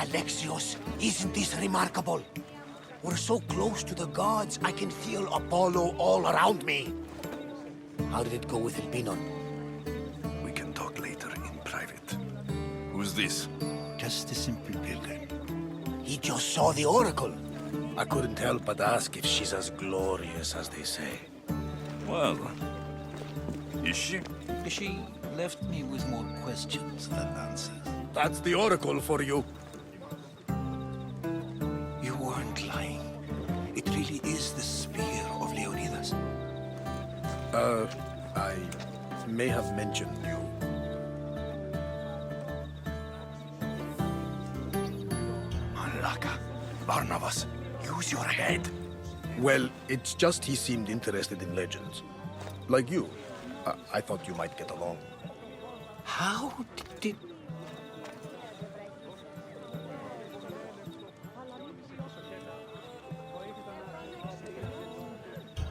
Alexios, isn't this remarkable? We're so close to the gods, I can feel Apollo all around me. How did it go with Elpinon? We can talk later in private. Who's this? Just a simple pilgrim. He just saw the oracle. I couldn't help but ask if she's as glorious as they say. Well, is she? She left me with more questions than answers. That's the oracle for you. You weren't lying. It really is the spear of Leonidas. I may have mentioned you. Malaka. Barnabas, use your head. Well, it's just he seemed interested in legends. Like you. I thought you might get along. How did...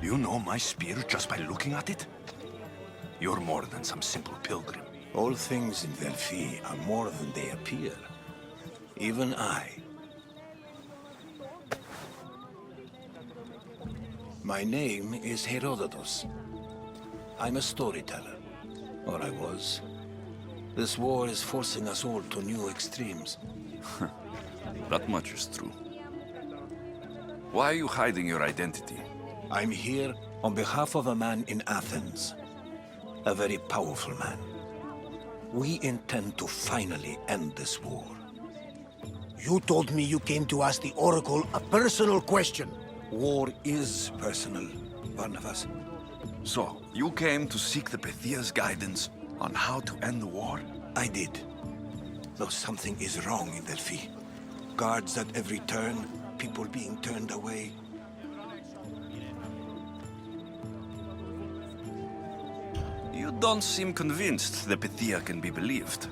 You know my spear just by looking at it? You're more than some simple pilgrim. All things in Delphi are more than they appear. Even I. My name is Herodotus. I'm a storyteller. Or I was. This war is forcing us all to new extremes. That much is true. Why are you hiding your identity? I'm here on behalf of a man in Athens. A very powerful man. We intend to finally end this war. You told me you came to ask the oracle a personal question. War is personal, Barnabas. So, you came to seek the Pythia's guidance on how to end the war? I did. Though something is wrong in Delphi. Guards at every turn, people being turned away. You don't seem convinced the Pythia can be believed.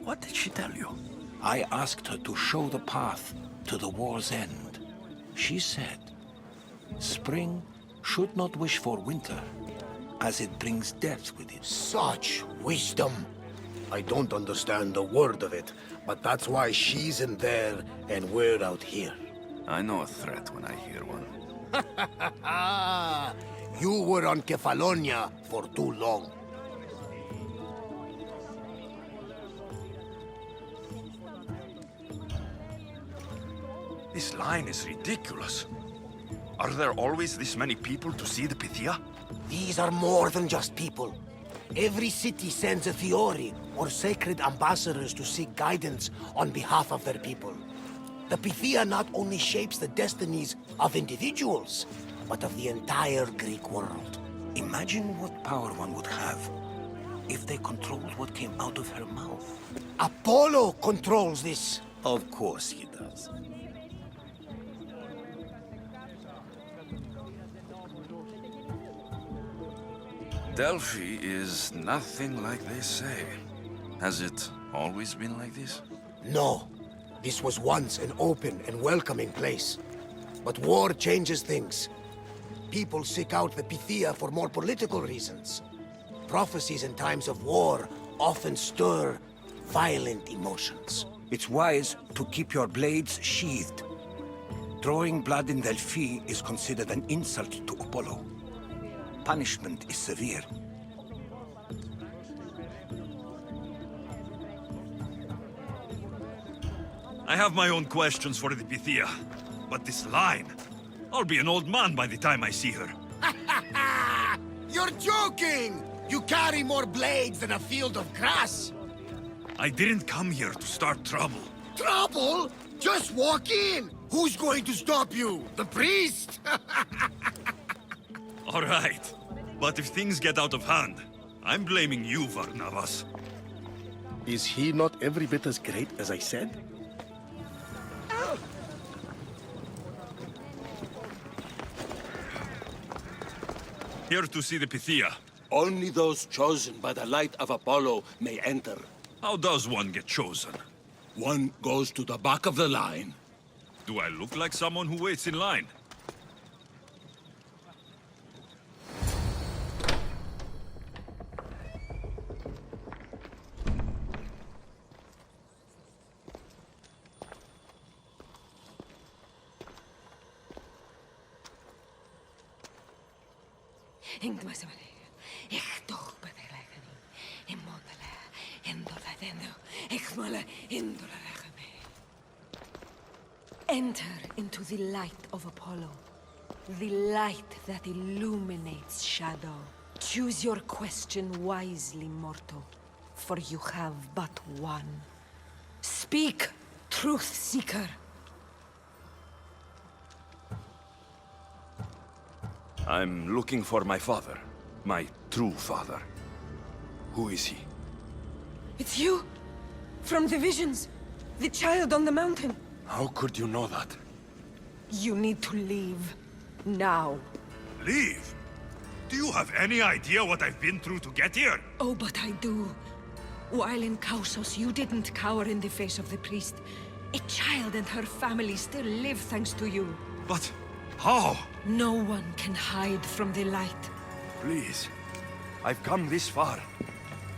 What did she tell you? I asked her to show the path to the war's end. She said, spring should not wish for winter, as it brings death with it. Such wisdom. I don't understand a word of it, but that's why she's in there and we're out here. I know a threat when I hear one. You were on Kefalonia for too long. This line is ridiculous. Are there always this many people to see the Pythia? These are more than just people. Every city sends a theory or sacred ambassadors to seek guidance on behalf of their people. The Pythia not only shapes the destinies of individuals, but of the entire Greek world. Imagine what power one would have if they controlled what came out of her mouth. Apollo controls this. Of course he does. Delphi is nothing like they say. Has it always been like this? No. This was once an open and welcoming place. But war changes things. People seek out the Pythia for more political reasons. Prophecies in times of war often stir violent emotions. It's wise to keep your blades sheathed. Drawing blood in Delphi is considered an insult to Apollo. Punishment is severe. I have my own questions for the Pythia, but this line... I'll be an old man by the time I see her. You're joking! You carry more blades than a field of grass! I didn't come here to start trouble. Trouble? Just walk in! Who's going to stop you? The priest? All right, but if things get out of hand, I'm blaming you, Varnavas. Is he not every bit as great as I said? Here to see the Pythia. Only those chosen by the light of Apollo may enter. How does one get chosen? One goes to the back of the line. Do I look like someone who waits in line? Enter into the light of Apollo. The light that illuminates shadow. Choose your question wisely, mortal, for you have but one. Speak, truth seeker. I'm looking for my father. My true father. Who is he? It's you! From the visions! The child on the mountain! How could you know that? You need to leave. Now. Leave? Do you have any idea what I've been through to get here? Oh, but I do. While in Kausos, you didn't cower in the face of the priest. A child and her family still live thanks to you. But how? No one can hide from the light. Please. I've come this far.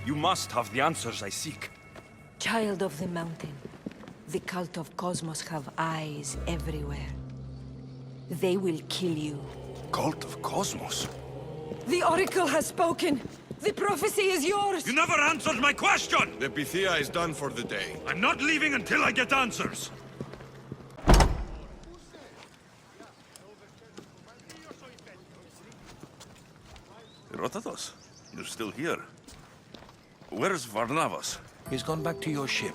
You must have the answers I seek. Child of the mountain. The cult of Cosmos have eyes everywhere. They will kill you. Cult of Cosmos? The Oracle has spoken! The prophecy is yours! You never answered my question! The Pythia is done for the day. I'm not leaving until I get answers! Herodotus, you're still here. Where's Varnavas? He's gone back to your ship.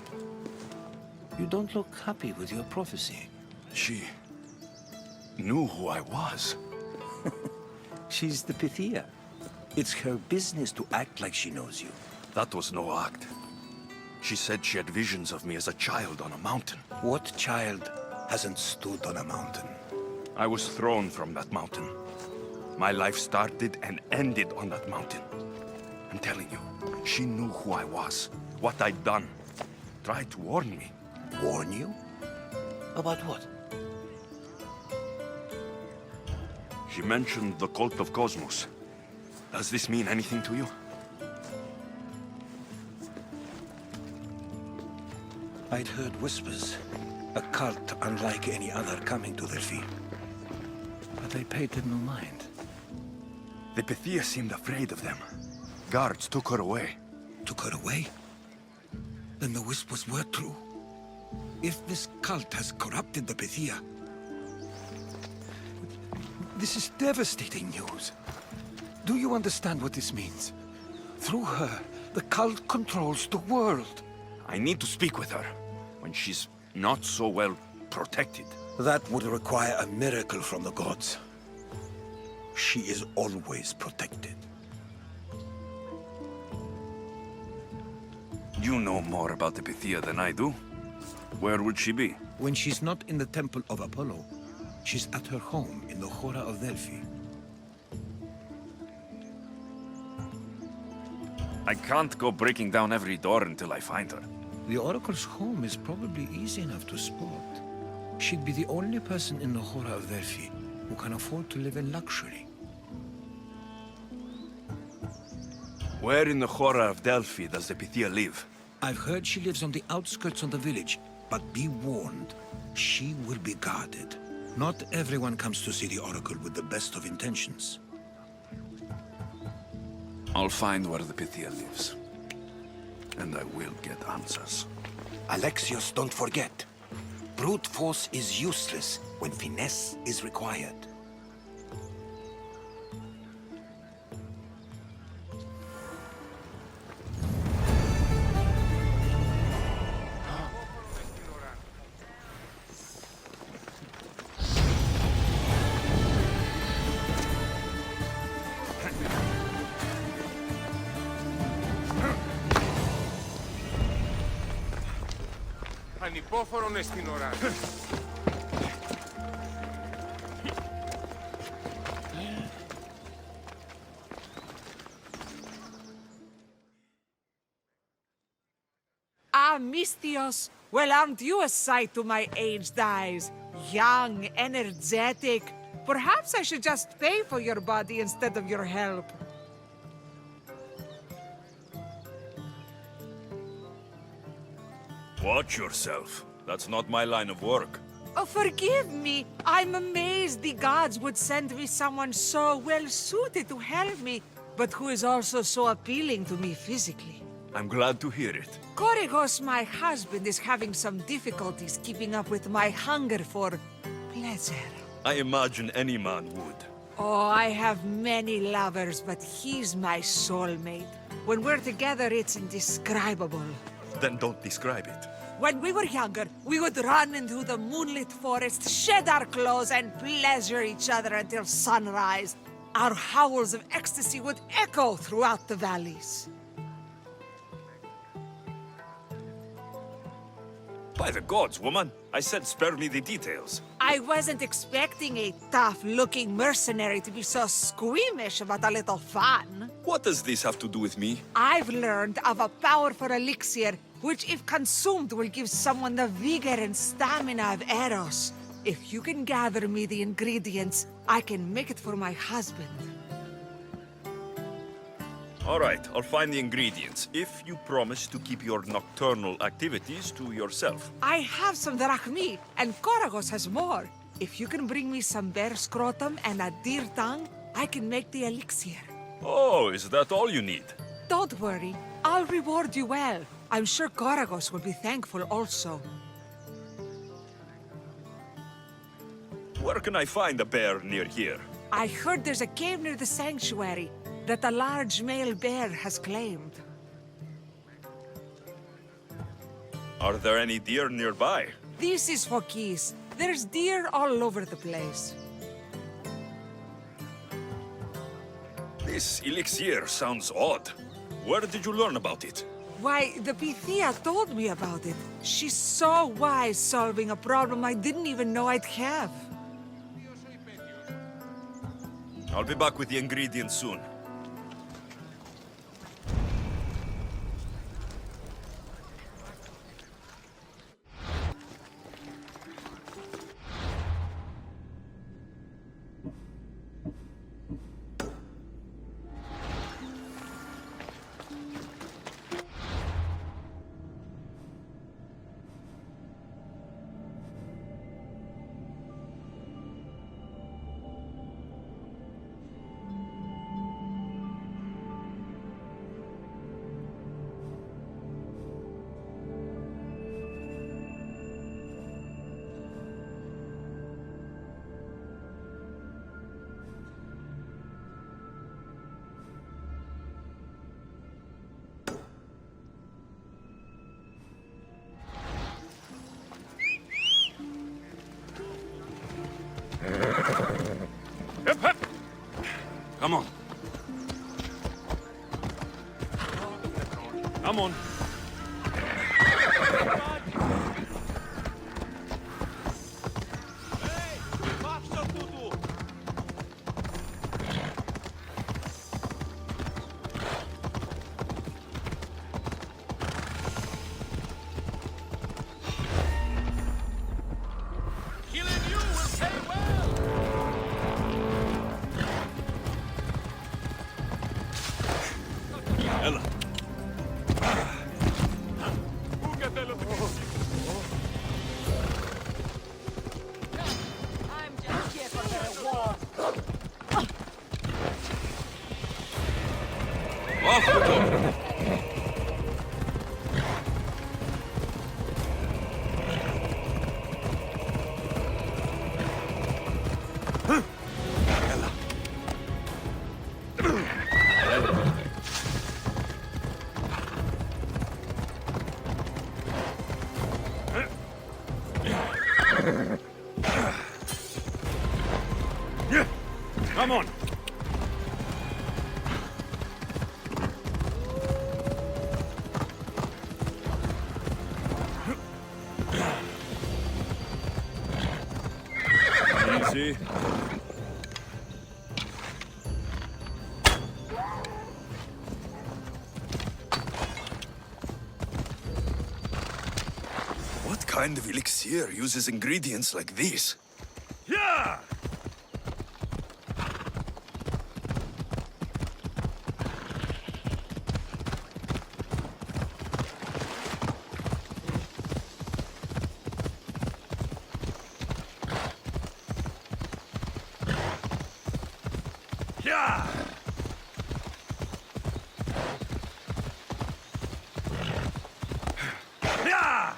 You don't look happy with your prophecy. She knew who I was. She's the Pythia. It's her business to act like she knows you. That was no act. She said she had visions of me as a child on a mountain. What child hasn't stood on a mountain? I was thrown from that mountain. My life started and ended on that mountain. I'm telling you, she knew who I was, what I'd done. Tried to warn me. Warn you? About what? She mentioned the cult of Cosmos. Does this mean anything to you? I'd heard whispers. A cult unlike any other coming to Delphi. But I paid them no mind. The Pythia seemed afraid of them. Guards took her away. Took her away? Then the whispers were true. If this cult has corrupted the Pythia... This is devastating news. Do you understand what this means? Through her, the cult controls the world. I need to speak with her, when she's not so well protected. That would require a miracle from the gods. She is always protected. You know more about the Pythia than I do. Where would she be? When she's not in the temple of Apollo, she's at her home in the Hora of Delphi. I can't go breaking down every door until I find her. The Oracle's home is probably easy enough to spot. She'd be the only person in the Hora of Delphi who can afford to live in luxury. Where in the Hora of Delphi does the Pythia live? I've heard she lives on the outskirts of the village, but be warned, she will be guarded. Not everyone comes to see the Oracle with the best of intentions. I'll find where the Pythia lives. And I will get answers. Alexios, don't forget. Brute force is useless when finesse is required. Ανυπόφορον εστιν ώρα. Ah, Mystios! Well, aren't you a sight to my aged eyes? Young, energetic. Perhaps I should just pay for your body instead of your help. Watch yourself. That's not my line of work. Oh, forgive me. I'm amazed the gods would send me someone so well-suited to help me, but who is also so appealing to me physically. I'm glad to hear it. Korygos, my husband, is having some difficulties keeping up with my hunger for pleasure. I imagine any man would. Oh, I have many lovers, but he's my soulmate. When we're together, it's indescribable. Then don't describe it. When we were younger, we would run into the moonlit forest, shed our clothes, and pleasure each other until sunrise. Our howls of ecstasy would echo throughout the valleys. By the gods, woman! I said spare me the details. I wasn't expecting a tough-looking mercenary to be so squeamish about a little fun. What does this have to do with me? I've learned of a powerful elixir, which if consumed will give someone the vigor and stamina of Eros. If you can gather me the ingredients, I can make it for my husband. All right, I'll find the ingredients, if you promise to keep your nocturnal activities to yourself. I have some drachmi, and Korygos has more. If you can bring me some bear scrotum and a deer tongue, I can make the elixir. Oh, is that all you need? Don't worry, I'll reward you well. I'm sure Korygos will be thankful also. Where can I find a bear near here? I heard there's a cave near the sanctuary that a large male bear has claimed. Are there any deer nearby? This is Phokis. There's deer all over the place. This elixir sounds odd. Where did you learn about it? Why, the Pythia told me about it. She's so wise solving a problem I didn't even know I'd have. I'll be back with the ingredients soon. Come on. Come on. Ella. I'm just here for the reward. Off the door. Come on. Easy. What kind of elixir uses ingredients like these? Yeah! Yeah! Yeah!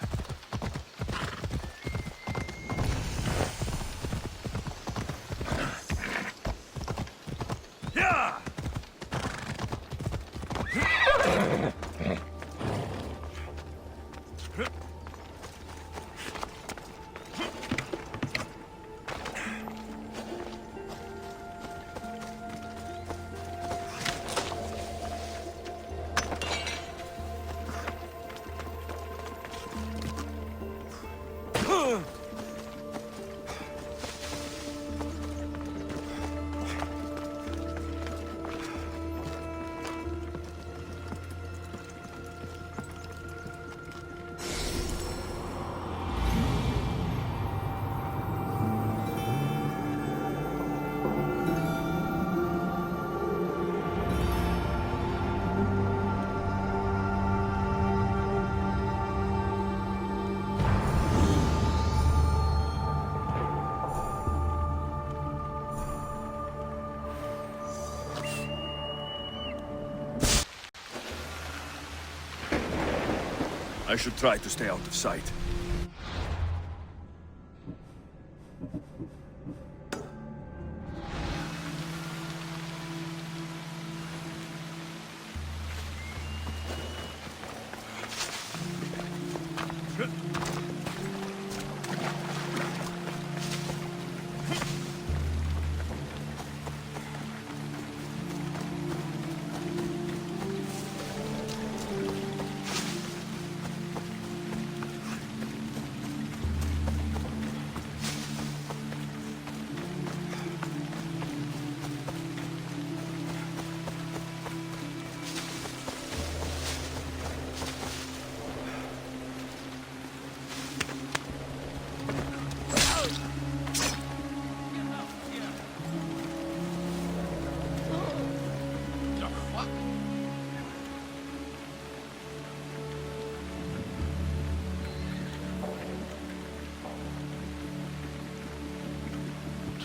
Yeah! I should try to stay out of sight.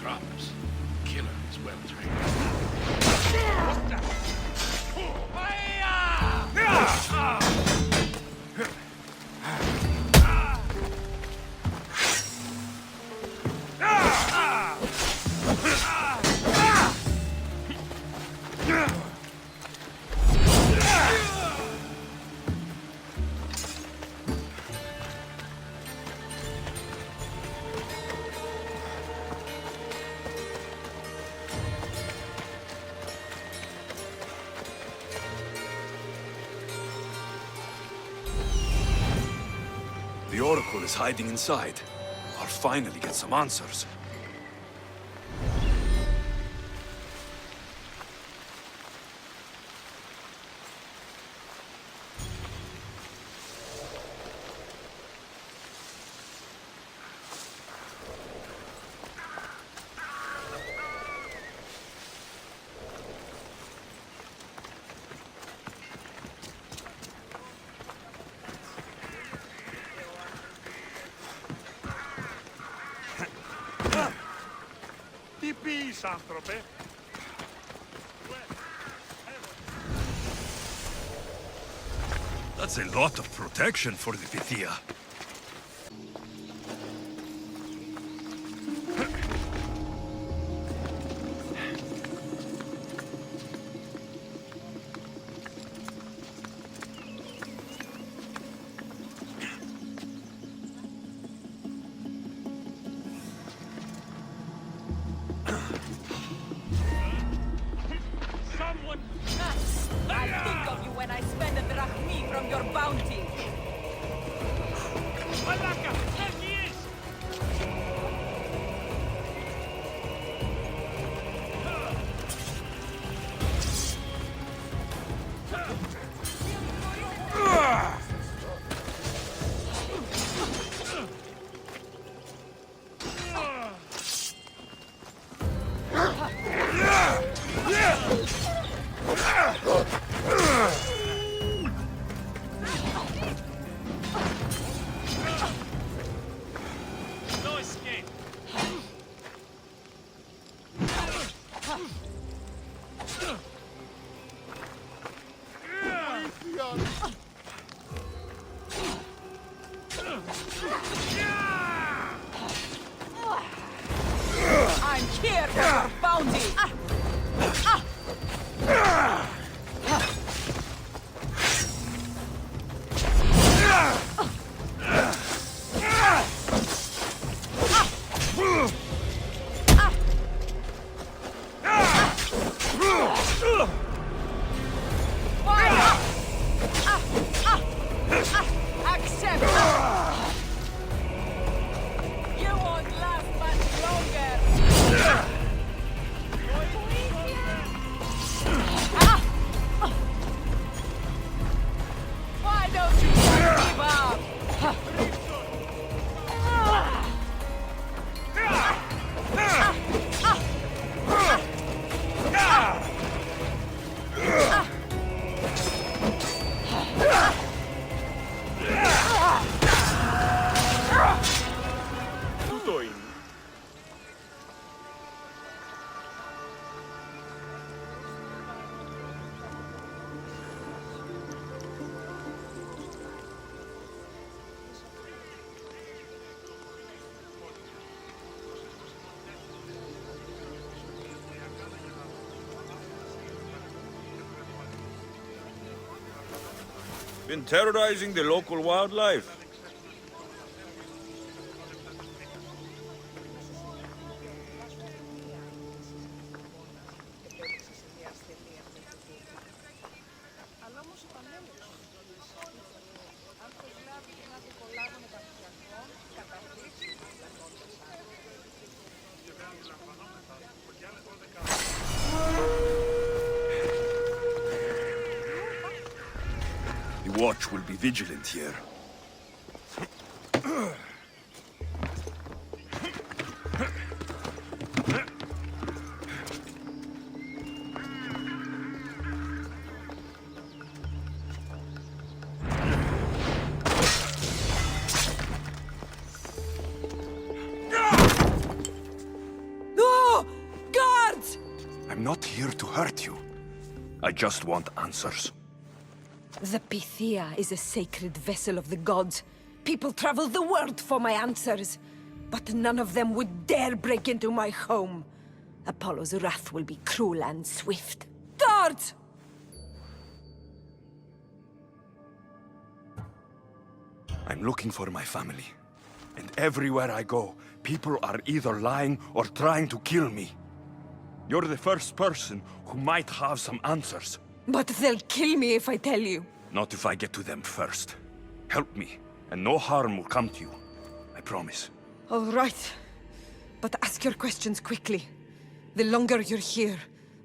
Traps. Killer is well trained. The Oracle is hiding inside. I'll finally get some answers. That's a lot of protection for the Pythia. I'll think of you when I spend a drachmi from your bounty. I'm here for your bounty! Accept! You won't last much longer! Why don't you just give up? Been terrorizing the local wildlife. The watch will be vigilant here. No! Guards! I'm not here to hurt you. I just want answers. The Pythia is a sacred vessel of the gods. People travel the world for my answers. But none of them would dare break into my home. Apollo's wrath will be cruel and swift. Guards! I'm looking for my family. And everywhere I go, people are either lying or trying to kill me. You're the first person who might have some answers. But they'll kill me if I tell you. Not if I get to them first. Help me, and no harm will come to you. I promise. All right. But ask your questions quickly. The longer you're here,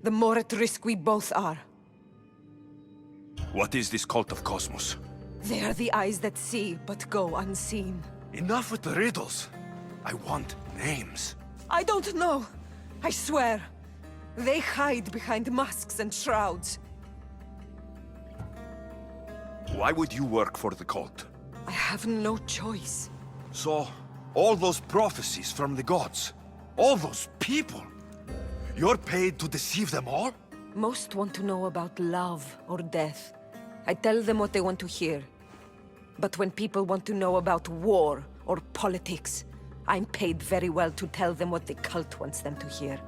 the more at risk we both are. What is this cult of Cosmos? They are the eyes that see, but go unseen. Enough with the riddles. I want names. I don't know. I swear. They hide behind masks and shrouds. Why would you work for the cult? I have no choice. So, all those prophecies from the gods, all those people, you're paid to deceive them all? Most want to know about love or death. I tell them what they want to hear. But when people want to know about war or politics, I'm paid very well to tell them what the cult wants them to hear.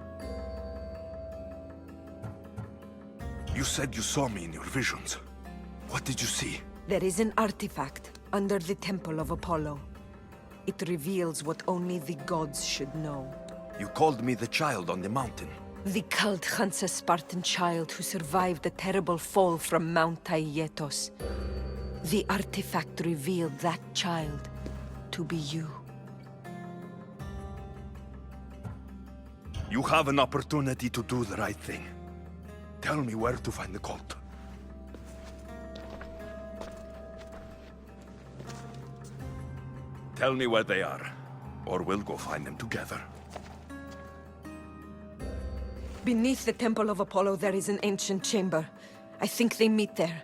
You said you saw me in your visions. What did you see? There is an artifact under the temple of Apollo. It reveals what only the gods should know. You called me the child on the mountain. The cult hunts a Spartan child who survived a terrible fall from Mount Aietos. The artifact revealed that child to be you. You have an opportunity to do the right thing. Tell me where to find the cult. Tell me where they are, or we'll go find them together. Beneath the Temple of Apollo there is an ancient chamber. I think they meet there.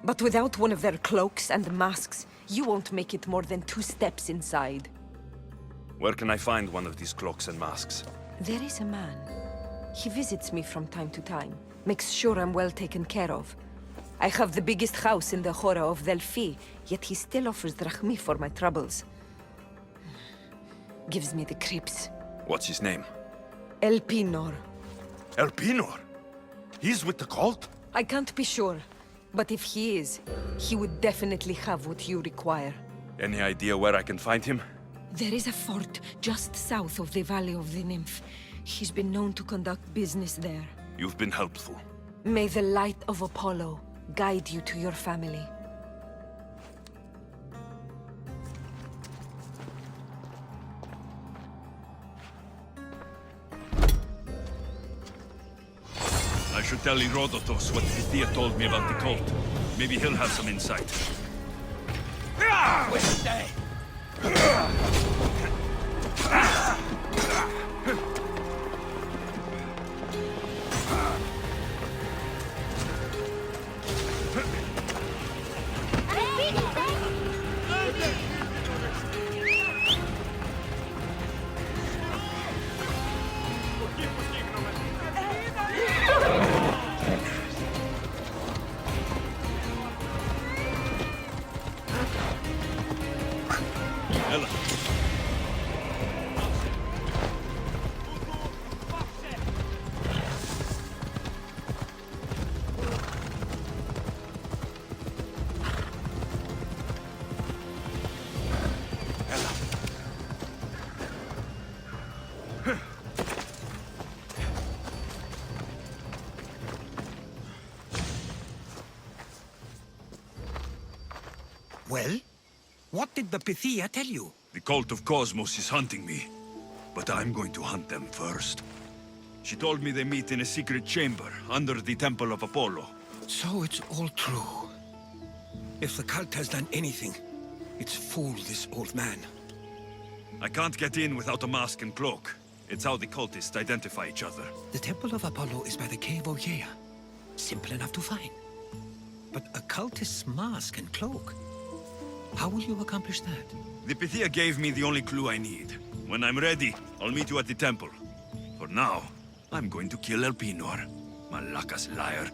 But without one of their cloaks and masks, you won't make it more than 2 steps inside. Where can I find one of these cloaks and masks? There is a man. He visits me from time to time. Makes sure I'm well taken care of. I have the biggest house in the Hora of Delphi, yet he still offers drachmi for my troubles. Gives me the creeps. What's his name? Elpinor. Elpinor? He's with the cult? I can't be sure, but if he is, he would definitely have what you require. Any idea where I can find him? There is a fort just south of the Valley of the Nymph. He's been known to conduct business there. You've been helpful. May the light of Apollo guide you to your family. I should tell Herodotus what Pythia told me about the cult. Maybe he'll have some insight. Ella. Well? What did the Pythia tell you? The cult of Cosmos is hunting me, but I'm going to hunt them first. She told me they meet in a secret chamber under the Temple of Apollo. So it's all true. If the cult has done anything, it's fooled this old man. I can't get in without a mask and cloak. It's how the cultists identify each other. The Temple of Apollo is by the cave Ogyea. Simple enough to find. But a cultist's mask and cloak? How will you accomplish that? The Pythia gave me the only clue I need. When I'm ready, I'll meet you at the temple. For now, I'm going to kill Elpinor. Malaka's liar.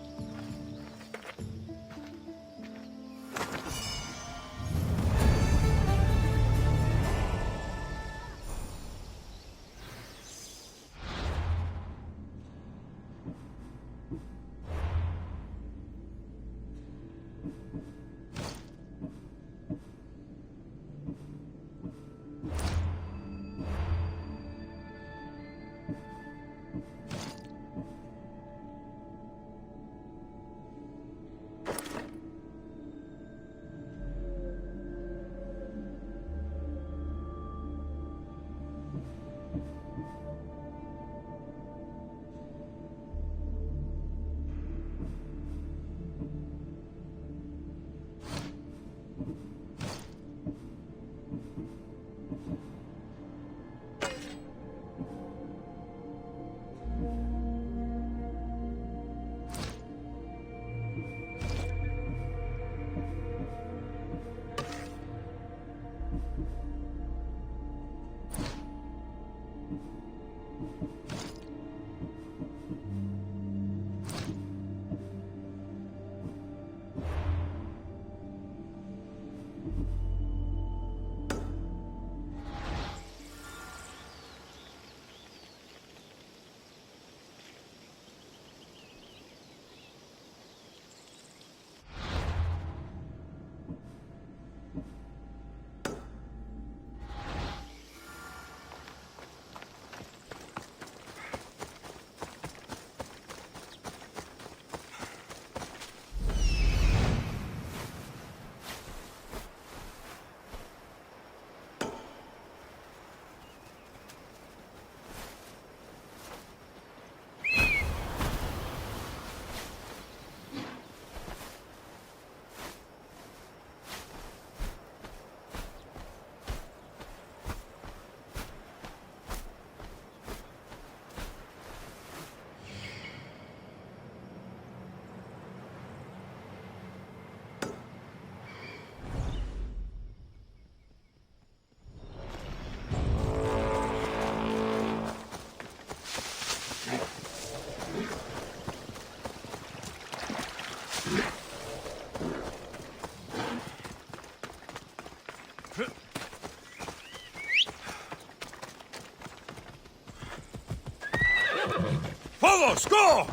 Todos, go!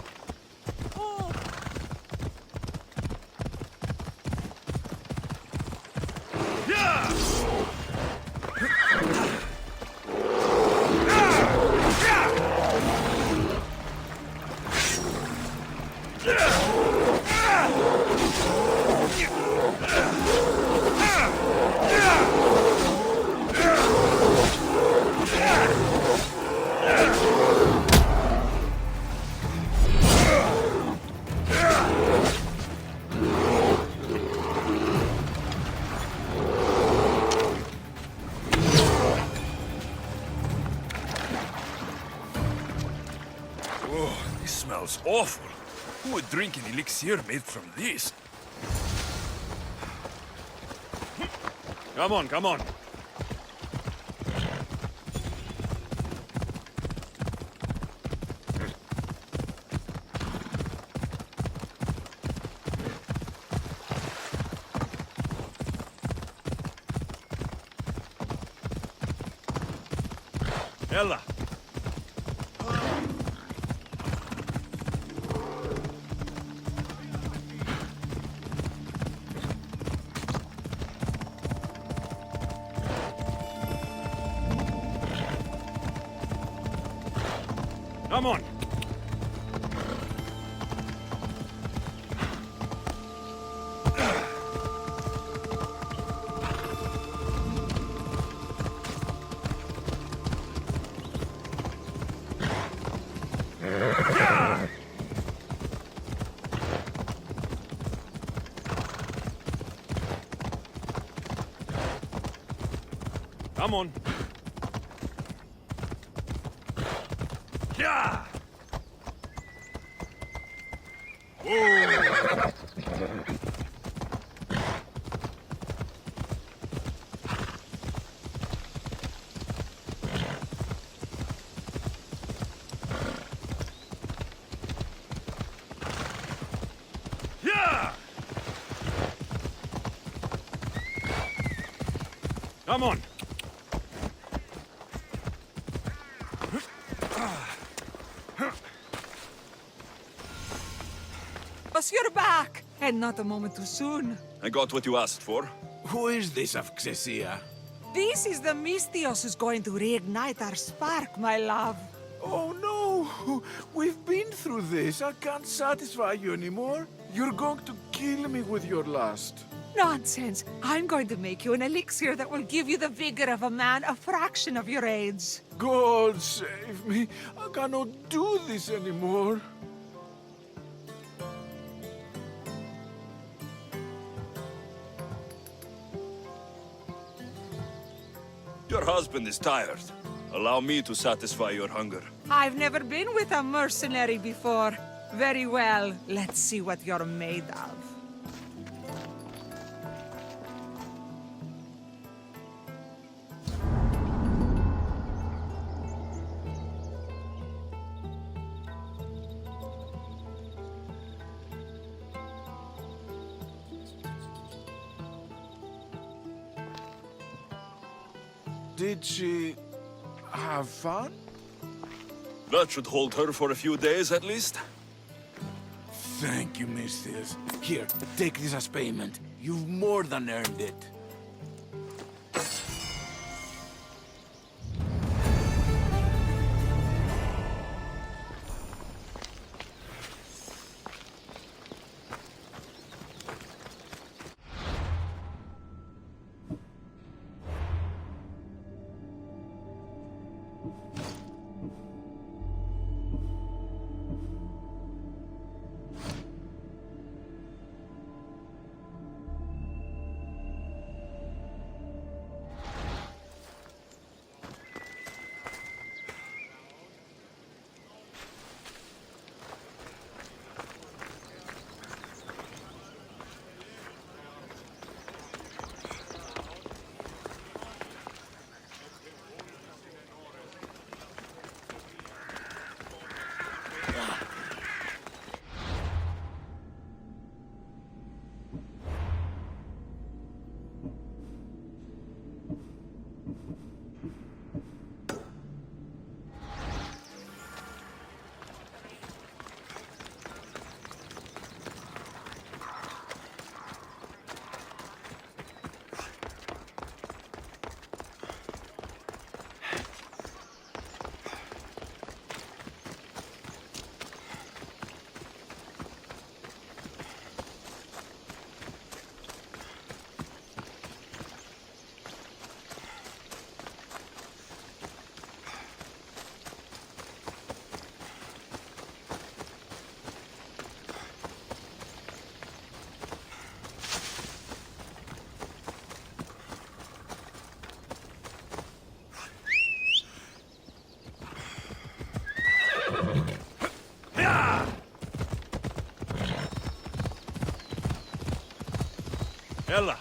Oh, this smells awful. Who would drink an elixir made from this? Come on, come on. Ella. Come on. Come on. Yeah. Yeah. Come on. You're back! And not a moment too soon. I got what you asked for. Who is this of Xesia? This is the Mystios who's going to reignite our spark, my love. Oh no! We've been through this. I can't satisfy you anymore. You're going to kill me with your lust. Nonsense. I'm going to make you an elixir that will give you the vigor of a man a fraction of your age. God save me. I cannot do this anymore. Your husband is tired. Allow me to satisfy your hunger. I've never been with a mercenary before. Very well. Let's see what you're made of. Did she have fun? That should hold her for a few days at least. Thank you, Mystios. Here, take this as payment. You've more than earned it. Ella!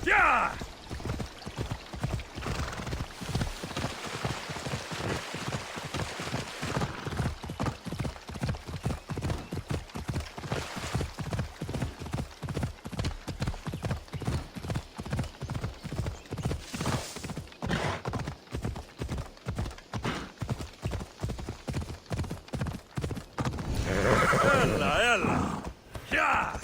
Yeah! Ella, Ella! Yeah!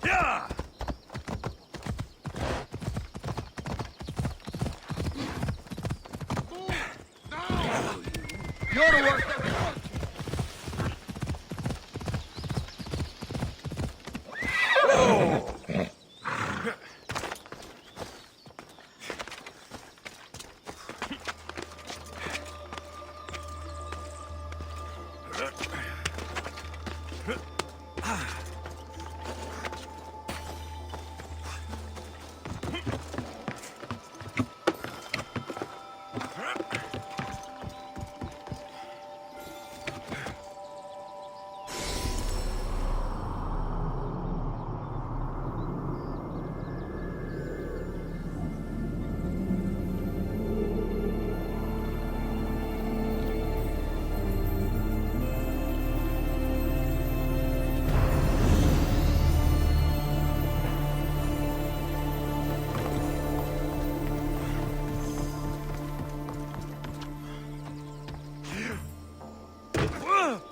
Yeah!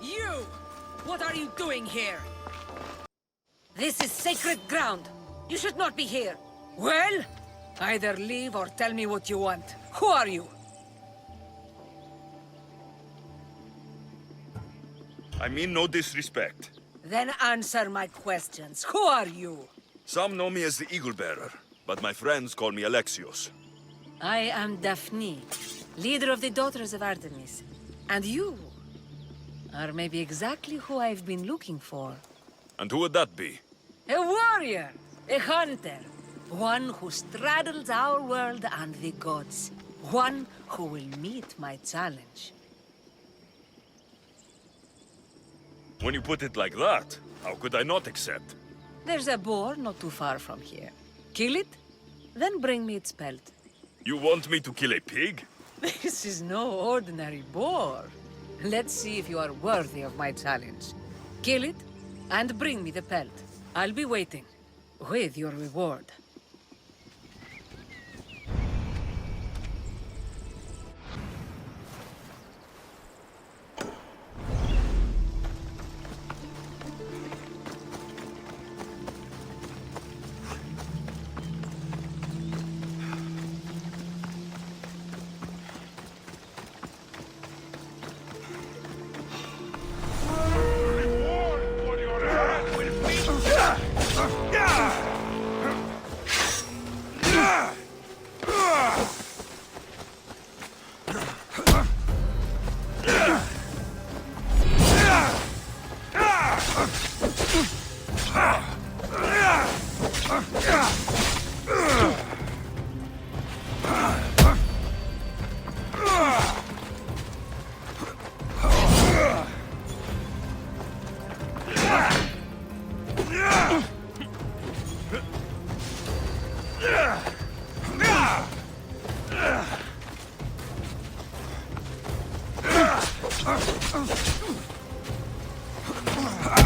You! What are you doing here? This is sacred ground. You should not be here. Well, either leave or tell me what you want. Who are you? I mean no disrespect. Then answer my questions. Who are you? Some know me as the Eagle Bearer, but my friends call me Alexios. I am Daphne, leader of the Daughters of Artemis. And you are maybe exactly who I've been looking for. And who would that be? A warrior, a hunter, one who straddles our world and the gods, one who will meet my challenge. When you put it like that, how could I not accept? There's a boar not too far from here. Kill it, then bring me its pelt. You want me to kill a pig? This is no ordinary boar. Let's see if you are worthy of my challenge. Kill it, and bring me the pelt. I'll be waiting, with your reward.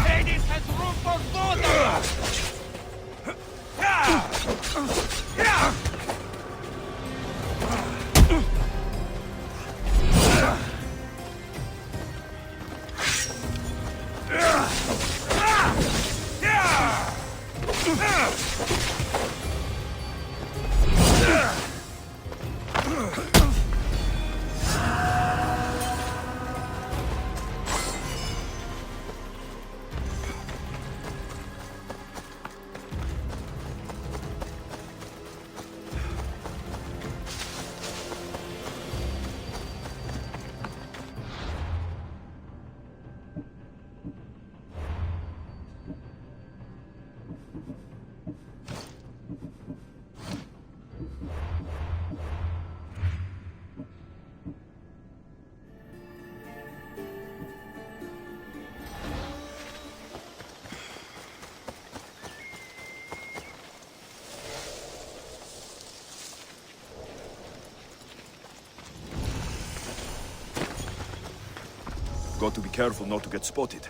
Hades has room for both! Got to be careful not to get spotted.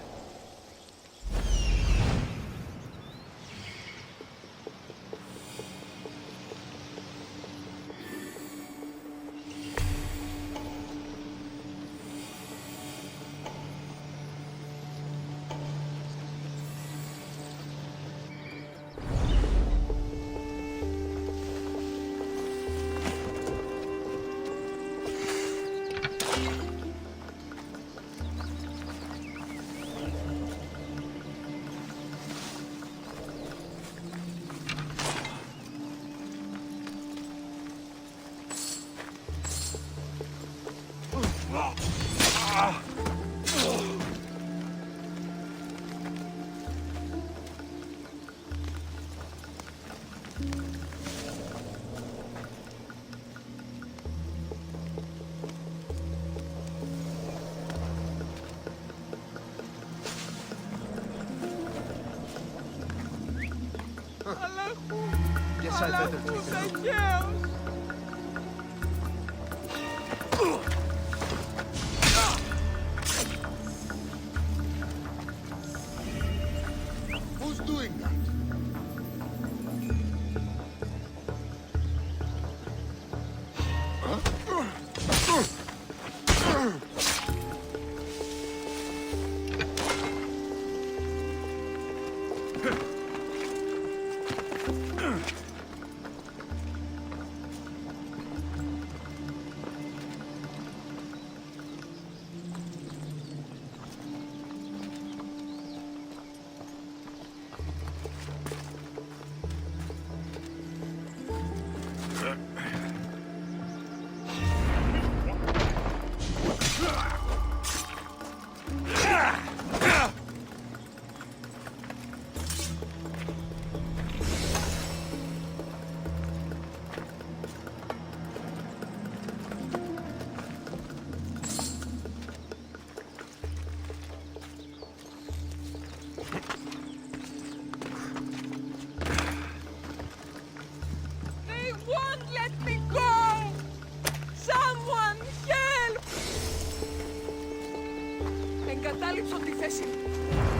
Guess I'd better take it out. Who's doing that? They won't let me go! Someone help! Εγκατάλειψω τη θέση μου.